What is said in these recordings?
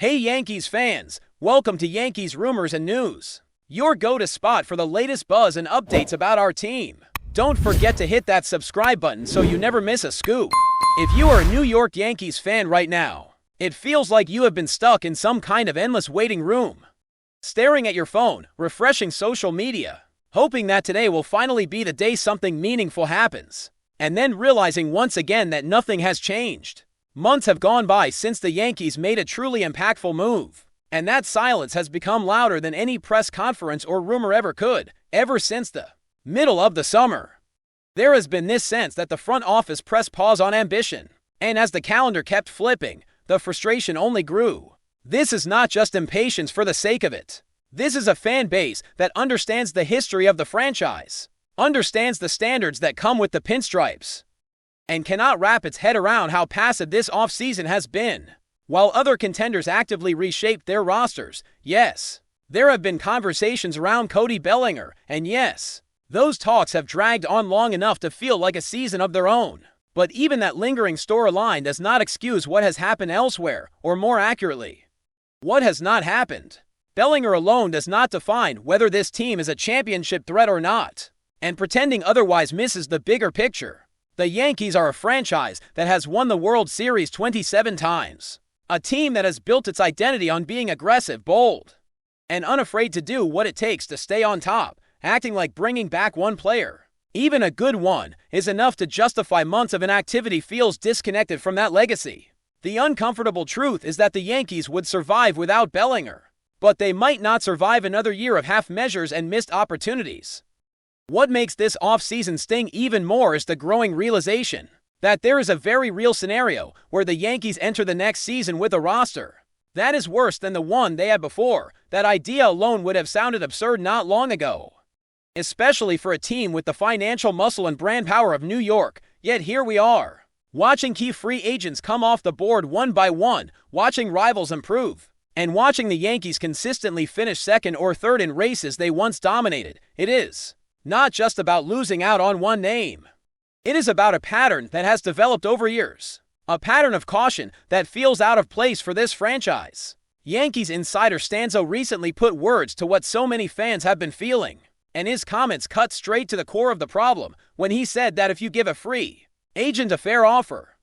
Hey Yankees fans, welcome to Yankees Rumors and News, your go-to spot for the latest buzz and updates about our team. Don't forget to hit that subscribe button so you never miss a scoop. If you are a New York Yankees fan right now, it feels like you have been stuck in some kind of endless waiting room, staring at your phone, refreshing social media, hoping that today will finally be the day something meaningful happens, and then realizing once again that nothing has changed. Months have gone by since the Yankees made a truly impactful move, and that silence has become louder than any press conference or rumor ever could, ever since the middle of the summer. There has been this sense that the front office pressed pause on ambition, and as the calendar kept flipping, the frustration only grew. This is not just impatience for the sake of it. This is a fan base that understands the history of the franchise, understands the standards that come with the pinstripes, and cannot wrap its head around how passive this offseason has been. While other contenders actively reshaped their rosters, yes, there have been conversations around Cody Bellinger, and yes, those talks have dragged on long enough to feel like a season of their own. But even that lingering storyline does not excuse what has happened elsewhere, or more accurately, what has not happened. Bellinger alone does not define whether this team is a championship threat or not, and pretending otherwise misses the bigger picture. The Yankees are a franchise that has won the World Series 27 times. A team that has built its identity on being aggressive, bold, and unafraid to do what it takes to stay on top, acting like bringing back one player, even a good one, is enough to justify months of inactivity feels disconnected from that legacy. The uncomfortable truth is that the Yankees would survive without Bellinger, but they might not survive another year of half measures and missed opportunities. What makes this offseason sting even more is the growing realization that there is a very real scenario where the Yankees enter the next season with a roster that is worse than the one they had before. That idea alone would have sounded absurd not long ago, especially for a team with the financial muscle and brand power of New York. Yet here we are, watching key free agents come off the board one by one, watching rivals improve, and watching the Yankees consistently finish second or third in races they once dominated. It is not just about losing out on one name. It is about a pattern that has developed over years. A pattern of caution that feels out of place for this franchise. Yankees insider Stanzo recently put words to what so many fans have been feeling, and his comments cut straight to the core of the problem when he said that if you give a free agent a fair offer,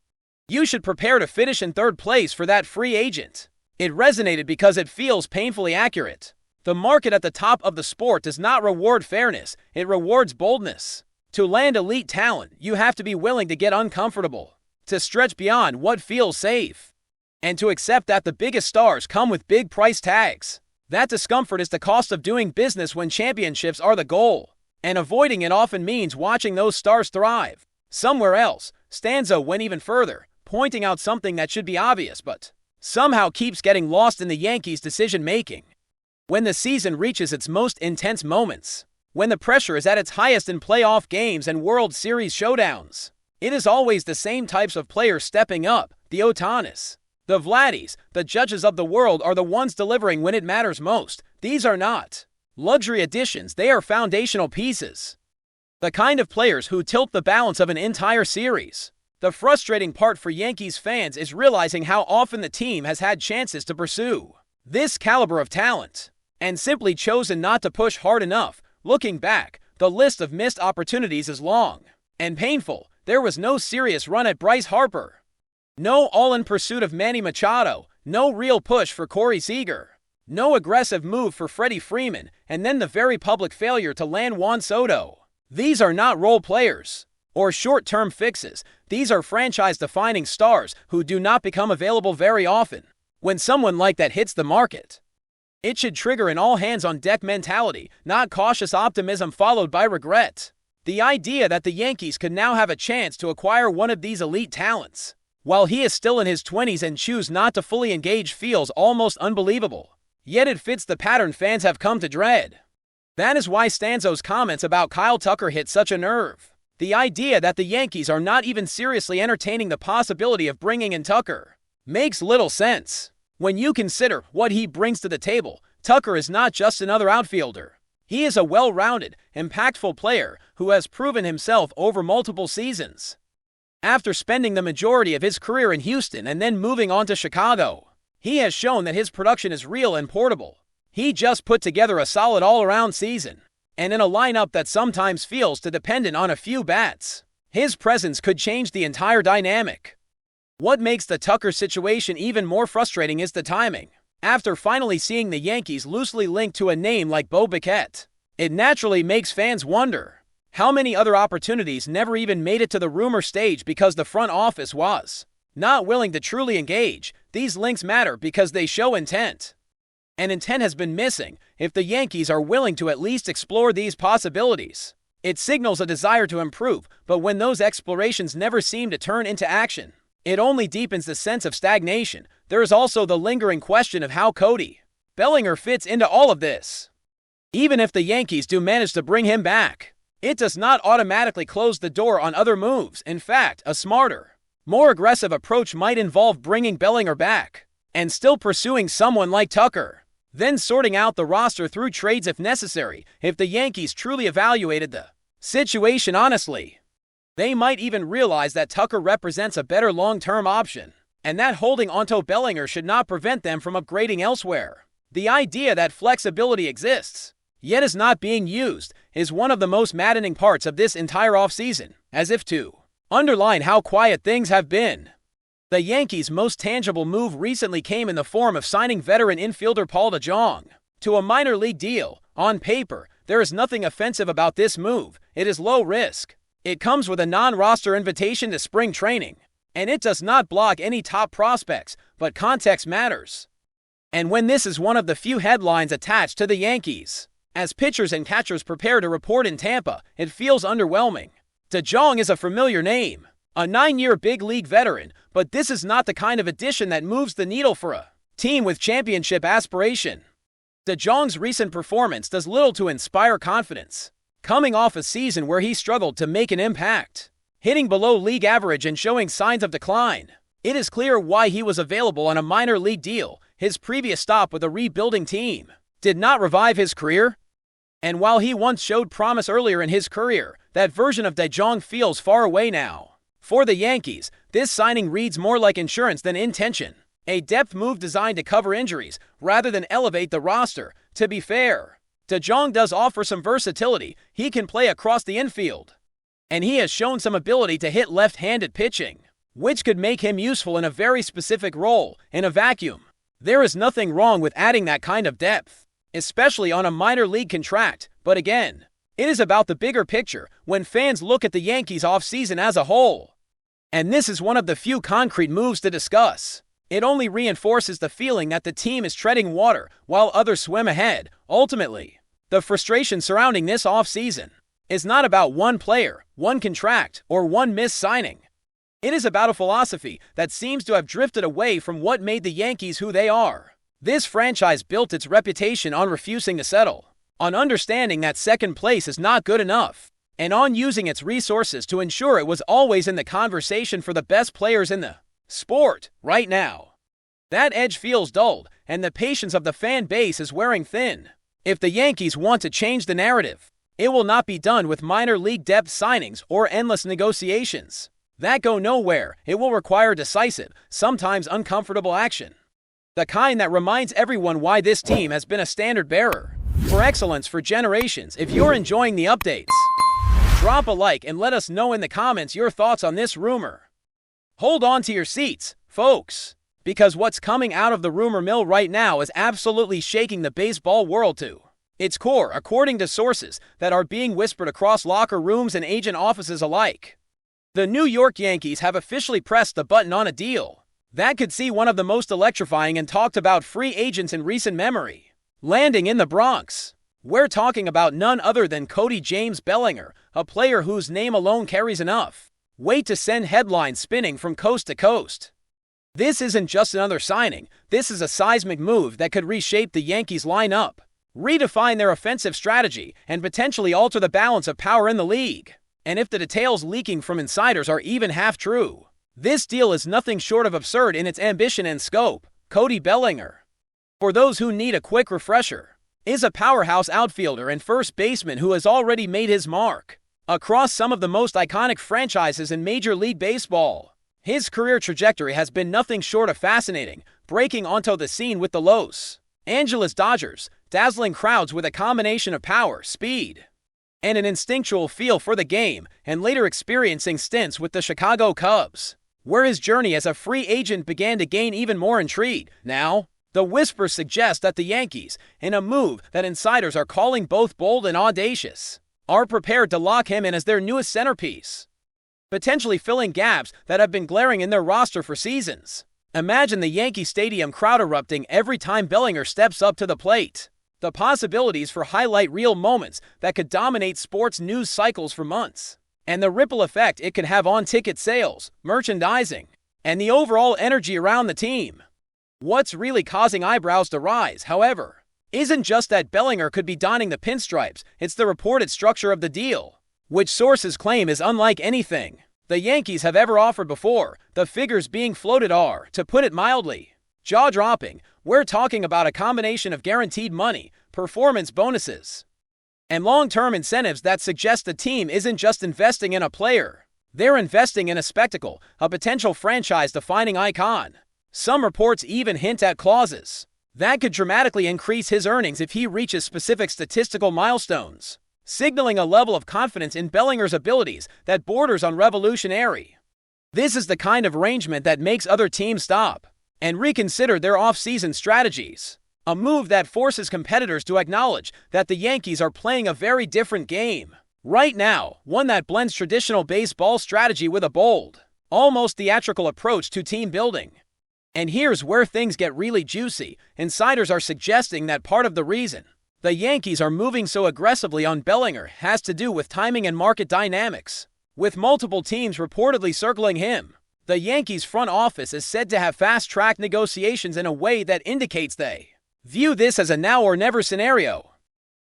you should prepare to finish in third place for that free agent. It resonated because it feels painfully accurate. The market at the top of the sport does not reward fairness, it rewards boldness. To land elite talent, you have to be willing to get uncomfortable, to stretch beyond what feels safe, and to accept that the biggest stars come with big price tags. That discomfort is the cost of doing business when championships are the goal, and avoiding it often means watching those stars thrive somewhere else. Stanzo went even further, pointing out something that should be obvious but somehow keeps getting lost in the Yankees' decision-making. When the season reaches its most intense moments, when the pressure is at its highest in playoff games and World Series showdowns, it is always the same types of players stepping up. The Otanis, the Vladdies, the Judges of the world are the ones delivering when it matters most. These are not luxury additions, they are foundational pieces. The kind of players who tilt the balance of an entire series. The frustrating part for Yankees fans is realizing how often the team has had chances to pursue this caliber of talent, and simply chosen not to push hard enough. Looking back, the list of missed opportunities is long and painful. There was no serious run at Bryce Harper, no all-in pursuit of Manny Machado, no real push for Corey Seager, no aggressive move for Freddie Freeman, and then the very public failure to land Juan Soto. These are not role players or short-term fixes. These are franchise-defining stars who do not become available very often. When someone like that hits the market, it should trigger an all-hands-on-deck mentality, not cautious optimism followed by regret. The idea that the Yankees could now have a chance to acquire one of these elite talents while he is still in his 20s and choose not to fully engage feels almost unbelievable. Yet it fits the pattern fans have come to dread. That is why Stanzo's comments about Kyle Tucker hit such a nerve. The idea that the Yankees are not even seriously entertaining the possibility of bringing in Tucker makes little sense. When you consider what he brings to the table, Tucker is not just another outfielder. He is a well-rounded, impactful player who has proven himself over multiple seasons. After spending the majority of his career in Houston and then moving on to Chicago, He has shown that his production is real and portable. He just put together a solid all-around season, and in a lineup that sometimes feels too dependent on a few bats. His presence could change the entire dynamic. What makes the Tucker situation even more frustrating is the timing. After finally seeing the Yankees loosely linked to a name like Bo Bichette, it naturally makes fans wonder how many other opportunities never even made it to the rumor stage because the front office was not willing to truly engage. These links matter because they show intent. And intent has been missing. If the Yankees are willing to at least explore these possibilities, it signals a desire to improve, but when those explorations never seem to turn into action, it only deepens the sense of stagnation. There is also the lingering question of how Cody Bellinger fits into all of this. Even if the Yankees do manage to bring him back, it does not automatically close the door on other moves. In fact, a smarter, more aggressive approach might involve bringing Bellinger back and still pursuing someone like Tucker, then sorting out the roster through trades if necessary. If the Yankees truly evaluated the situation honestly, they might even realize that Tucker represents a better long-term option, and that holding onto Bellinger should not prevent them from upgrading elsewhere. The idea that flexibility exists, yet is not being used, is one of the most maddening parts of this entire offseason. As if to underline how quiet things have been, the Yankees' most tangible move recently came in the form of signing veteran infielder Paul DeJong to a minor league deal. On paper, there is nothing offensive about this move. It is low risk. It comes with a non-roster invitation to spring training, and it does not block any top prospects, but context matters. And when this is one of the few headlines attached to the Yankees, as pitchers and catchers prepare to report in Tampa, it feels underwhelming. DeJong is a familiar name, a 9-year big league veteran, but this is not the kind of addition that moves the needle for a team with championship aspiration. DeJong's recent performance does little to inspire confidence, coming off a season where he struggled to make an impact, hitting below league average and showing signs of decline. It is clear why he was available on a minor league deal. His previous stop with a rebuilding team did not revive his career. And while he once showed promise earlier in his career, that version of DeJong feels far away now. For the Yankees, this signing reads more like insurance than intention, a depth move designed to cover injuries rather than elevate the roster. To be fair, DeJong does offer some versatility. He can play across the infield, and he has shown some ability to hit left-handed pitching, which could make him useful in a very specific role. In a vacuum, there is nothing wrong with adding that kind of depth, especially on a minor league contract. But again, it is about the bigger picture when fans look at the Yankees offseason as a whole. And this is one of the few concrete moves to discuss. It only reinforces the feeling that the team is treading water while others swim ahead. Ultimately, the frustration surrounding this offseason is not about one player, one contract, or one missed signing. It is about a philosophy that seems to have drifted away from what made the Yankees who they are. This franchise built its reputation on refusing to settle, on understanding that second place is not good enough, and on using its resources to ensure it was always in the conversation for the best players in the sport. Right now, that edge feels dulled, and the patience of the fan base is wearing thin. If the Yankees want to change the narrative, it will not be done with minor league depth signings or endless negotiations that go nowhere. It will require decisive, sometimes uncomfortable action, the kind that reminds everyone why this team has been a standard bearer for excellence for generations. If you're enjoying the updates, drop a like and let us know in the comments your thoughts on this rumor. Hold on to your seats, folks, because what's coming out of the rumor mill right now is absolutely shaking the baseball world to its core, according to sources that are being whispered across locker rooms and agent offices alike. The New York Yankees have officially pressed the button on a deal that could see one of the most electrifying and talked about free agents in recent memory landing in the Bronx. We're talking about none other than Cody James Bellinger, a player whose name alone carries enough weight to send headlines spinning from coast to coast. This isn't just another signing. This is a seismic move that could reshape the Yankees lineup, redefine their offensive strategy, and potentially alter the balance of power in the league. And if the details leaking from insiders are even half true, this deal is nothing short of absurd in its ambition and scope. Cody Bellinger, for those who need a quick refresher, is a powerhouse outfielder and first baseman who has already made his mark across some of the most iconic franchises in Major League Baseball. His career trajectory has been nothing short of fascinating, breaking onto the scene with the Los Angeles Dodgers, dazzling crowds with a combination of power, speed, and an instinctual feel for the game, and later experiencing stints with the Chicago Cubs, where his journey as a free agent began to gain even more intrigue. Now, the whispers suggest that the Yankees, in a move that insiders are calling both bold and audacious, are prepared to lock him in as their newest centerpiece, potentially filling gaps that have been glaring in their roster for seasons. Imagine the Yankee Stadium crowd erupting every time Bellinger steps up to the plate. The possibilities for highlight reel moments that could dominate sports news cycles for months, and the ripple effect it could have on ticket sales, merchandising, and the overall energy around the team. What's really causing eyebrows to rise, however, isn't just that Bellinger could be donning the pinstripes, it's the reported structure of the deal, which sources claim is unlike anything the Yankees have ever offered before. The figures being floated are, to put it mildly, jaw-dropping. We're talking about a combination of guaranteed money, performance bonuses, and long-term incentives that suggest the team isn't just investing in a player. They're investing in a spectacle, a potential franchise-defining icon. Some reports even hint at clauses that could dramatically increase his earnings if he reaches specific statistical milestones, signaling a level of confidence in Bellinger's abilities that borders on revolutionary. This is the kind of arrangement that makes other teams stop and reconsider their off-season strategies, a move that forces competitors to acknowledge that the Yankees are playing a very different game right now, one that blends traditional baseball strategy with a bold, almost theatrical approach to team building. And here's where things get really juicy. Insiders are suggesting that part of the reason the Yankees are moving so aggressively on Bellinger has to do with timing and market dynamics, with multiple teams reportedly circling him. The Yankees front office is said to have fast-tracked negotiations in a way that indicates they view this as a now-or-never scenario.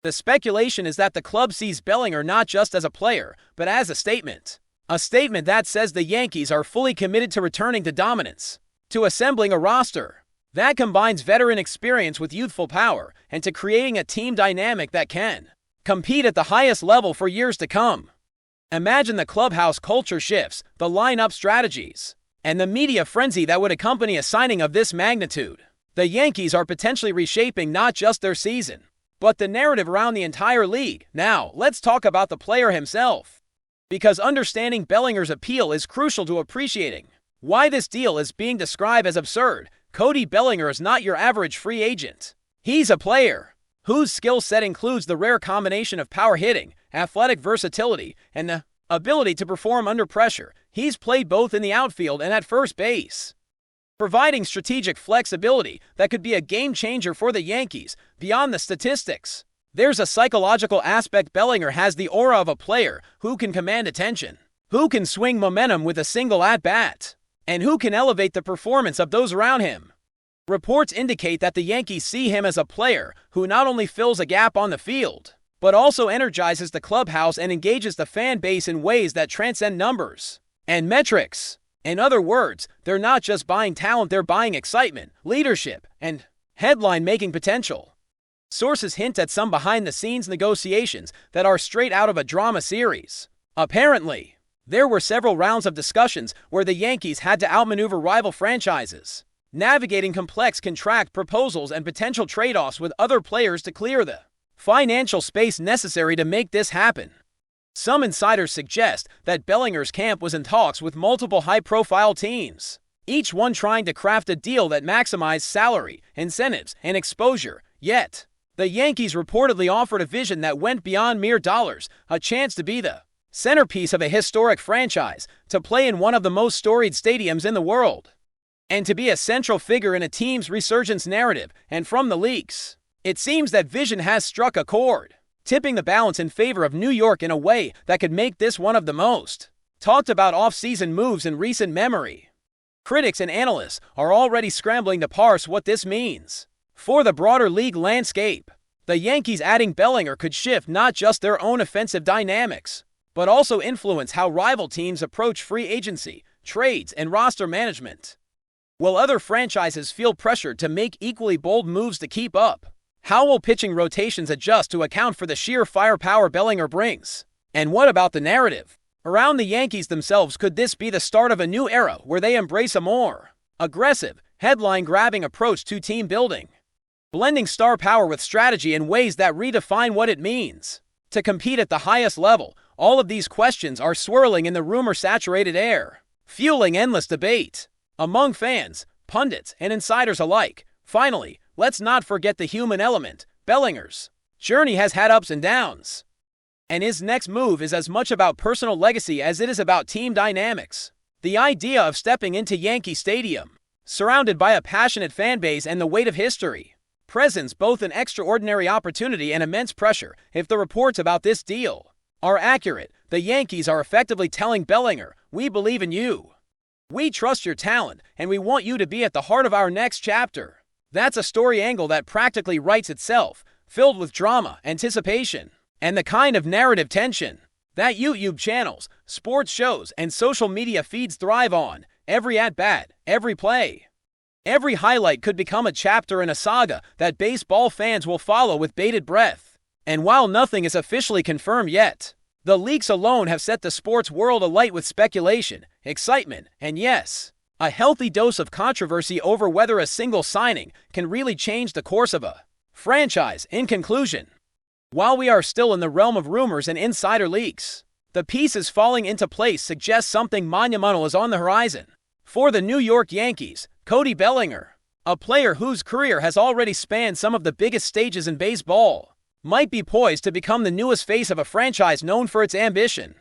The speculation is that the club sees Bellinger not just as a player, but as a statement that says the Yankees are fully committed to returning to dominance, to assembling a roster that combines veteran experience with youthful power, and to creating a team dynamic that can compete at the highest level for years to come. Imagine the clubhouse culture shifts, the lineup strategies, and the media frenzy that would accompany a signing of this magnitude. The Yankees are potentially reshaping not just their season, but the narrative around the entire league. Now, let's talk about the player himself, because understanding Bellinger's appeal is crucial to appreciating why this deal is being described as absurd. Cody Bellinger is not your average free agent. He's a player whose skill set includes the rare combination of power hitting, athletic versatility, and the ability to perform under pressure. He's played both in the outfield and at first base, providing strategic flexibility that could be a game changer for the Yankees. Beyond the statistics, there's a psychological aspect. Bellinger has the aura of a player who can command attention, who can swing momentum with a single at-bat, and who can elevate the performance of those around him. Reports indicate that the Yankees see him as a player who not only fills a gap on the field, but also energizes the clubhouse and engages the fan base in ways that transcend numbers and metrics. In other words, they're not just buying talent, they're buying excitement, leadership, and headline-making potential. Sources hint at some behind-the-scenes negotiations that are straight out of a drama series. Apparently, there were several rounds of discussions where the Yankees had to outmaneuver rival franchises, navigating complex contract proposals and potential trade-offs with other players to clear the financial space necessary to make this happen. Some insiders suggest that Bellinger's camp was in talks with multiple high-profile teams, each one trying to craft a deal that maximized salary, incentives, and exposure. Yet, the Yankees reportedly offered a vision that went beyond mere dollars, a chance to be the centerpiece of a historic franchise, to play in one of the most storied stadiums in the world, and to be a central figure in a team's resurgence narrative. And from the leaks, it seems that vision has struck a chord, tipping the balance in favor of New York in a way that could make this one of the most talked about off-season moves in recent memory. Critics and analysts are already scrambling to parse what this means for the broader league landscape. The Yankees adding Bellinger could shift not just their own offensive dynamics, but also influence how rival teams approach free agency, trades, and roster management. Will other franchises feel pressured to make equally bold moves to keep up? How will pitching rotations adjust to account for the sheer firepower Bellinger brings? And what about the narrative around the Yankees themselves? Could this be the start of a new era where they embrace a more aggressive, headline-grabbing approach to team building, blending star power with strategy in ways that redefine what it means to compete at the highest level. All of these questions are swirling in the rumor-saturated air, fueling endless debate among fans, pundits, and insiders alike. Finally, let's not forget the human element. Bellinger's journey has had ups and downs, and his next move is as much about personal legacy as it is about team dynamics. The idea of stepping into Yankee Stadium, surrounded by a passionate fan base and the weight of history, presents both an extraordinary opportunity and immense pressure. If the reports about this deal are accurate, the Yankees are effectively telling Bellinger, "We believe in you. We trust your talent, and we want you to be at the heart of our next chapter." That's a story angle that practically writes itself, filled with drama, anticipation, and the kind of narrative tension that YouTube channels, sports shows, and social media feeds thrive on. Every at-bat, every play, every highlight could become a chapter in a saga that baseball fans will follow with bated breath. And while nothing is officially confirmed yet, the leaks alone have set the sports world alight with speculation, excitement, and yes, a healthy dose of controversy over whether a single signing can really change the course of a franchise. In conclusion, while we are still in the realm of rumors and insider leaks, the pieces falling into place suggest something monumental is on the horizon. For the New York Yankees, Cody Bellinger, a player whose career has already spanned some of the biggest stages in baseball, might be poised to become the newest face of a franchise known for its ambition,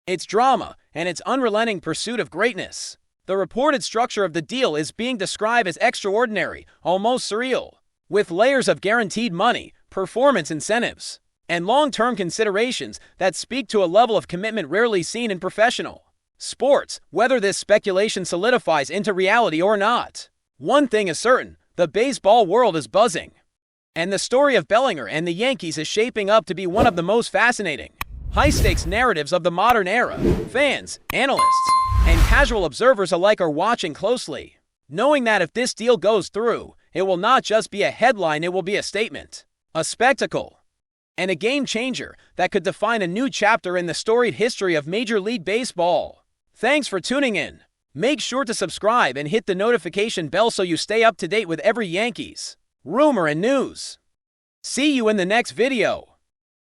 its drama, and its unrelenting pursuit of greatness. The reported structure of the deal is being described as extraordinary, almost surreal, with layers of guaranteed money, performance incentives, and long-term considerations that speak to a level of commitment rarely seen in professional sports. Whether this speculation solidifies into reality or not, one thing is certain: the baseball world is buzzing, and the story of Bellinger and the Yankees is shaping up to be one of the most fascinating, high-stakes narratives of the modern era. Fans, analysts, and casual observers alike are watching closely, knowing that if this deal goes through, it will not just be a headline, it will be a statement, a spectacle, and a game-changer that could define a new chapter in the storied history of Major League Baseball. Thanks for tuning in. Make sure to subscribe and hit the notification bell so you stay up to date with every Yankees rumor and news. See you in the next video.